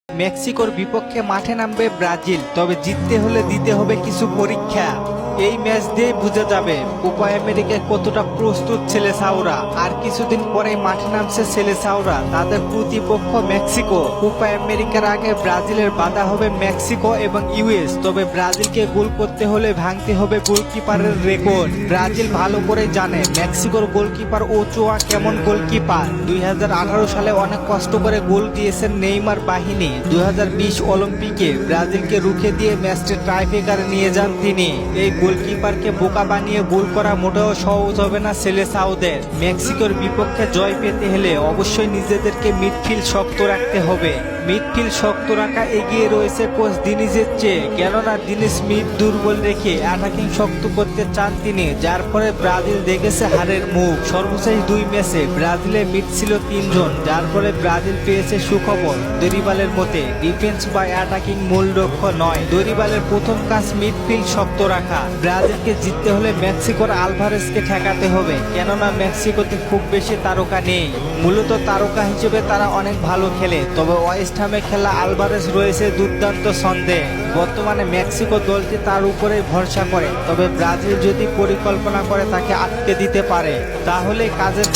মেক্সিকোর বিপক্ষে মাঠে নামবে ব্রাজিল, তবে জিততে হলে দিতে হবে কিছু পরীক্ষা। এই ম্যাচ দিয়ে বোঝা যাবে কোপা আমেরিকায় কতটা প্রস্তুত সেলেসাওরা। আর কিছুদিন পরে মাঠে নামছে সেলেসাওরা, তাদের প্রতিপক্ষ মেক্সিকো। কোপা আমেরিকার আগে ব্রাজিলের বাধা হবে মেক্সিকো এবং ইউএস। তবে ব্রাজিলকে গোল করতে হলে ভাঙতে হবে গোলকিপারের রেকর্ড। ব্রাজিল ভালো করে জানে মেক্সিকোর গোলকিপার ওচোয়া কেমন গোলকিপার। 2018 সালে অনেক কষ্ট করে গোল দিয়েছেন নেইমার বাহিনী। 2020 অলিম্পিকে ব্রাজিলকে রুখে দিয়ে ম্যাচটি টাইব্রেকারে নিয়ে যান তিনি। এই গোলকিপারকে বোকা বানিয়ে গোল করা মোটেও সহজ হবে না সেলেসাওদের। মেক্সিকোর বিপক্ষে জয় পেতে হলে অবশ্যই নিজেদেরকে মিডফিল্ড শক্ত রাখতে হবে। মিডফিল্ড শক্ত রাখা এগিয়ে রয়েছে কোচ দিনিজের চেয়ে, কেননা দিনিজ মিড দুর্বল রেখে অ্যাটাকিং শক্ত করতে চান তিনি, যার ফলে ব্রাজিল দেখেছে হারের মুখ। সর্বশেষ 2 ম্যাচে ব্রাজিলের মিড ছিল 3 জন, যার ফলে ব্রাজিল পেয়েছে সুখবর। দরিবালের মতে ডিফেন্স বা অ্যাটাকিং মূল লক্ষ্য নয়, দরিবালের প্রথম কাজ মিডফিল্ড শক্ত রাখা। ব্রাজিলকে জিততে হলে মেক্সিকোর আলভারেজকে ঠেকাতে হবে, কেননা মেক্সিকোতে খুব বেশি তারকা নেই। মূলত তারকা হিসেবে তারা অনেক ভালো খেলে, তবে ওয়েস্ট হামে খেলা আলভারেজ রয়েছে দুর্দান্ত ছন্দে। বর্তমানে মেক্সিকো দলটি তার উপরে ভরসা করে, তবে ব্রাজিল যদি পরিকল্পনা করে তাকে আটকে দিতে পারে, তাহলে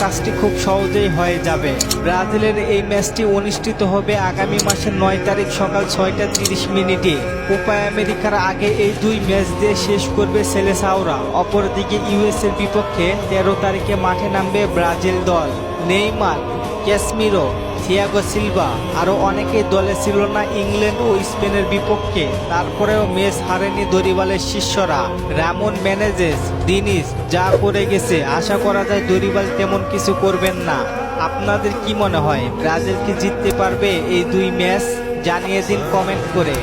কাজটি খুব সহজেই হয়ে যাবে। ব্রাজিলের এই ম্যাচটি অনুষ্ঠিত হবে আগামী মাসের 9 তারিখ সকাল 6টা 30 মিনিটে। কোপা আমেরিকার আগে এই 2 ম্যাচ দিয়ে শেষ করবে সেলেসাওরা। অপরদিকে ইউএস এর বিপক্ষে 13 তারিখে মাঠে নামবে ব্রাজিল দল। নেইমার, ক্যাসমিরো, থিয়াগো সিলভা আরও অনেকেই দলে ছিল না ইংল্যান্ড ও স্পেনের বিপক্ষে। তারপরেও ম্যাচ হারেনি দরিবালের শিষ্যরা। রামন মেনেজেস, দিনিজ যা করে গেছে, আশা করা যায় দরিবাল তেমন কিছু করবেন না। আপনাদের কি মনে হয় ব্রাজিল কি জিততে পারবে এই 2 ম্যাচ? জানিয়ে দিন কমেন্ট করে।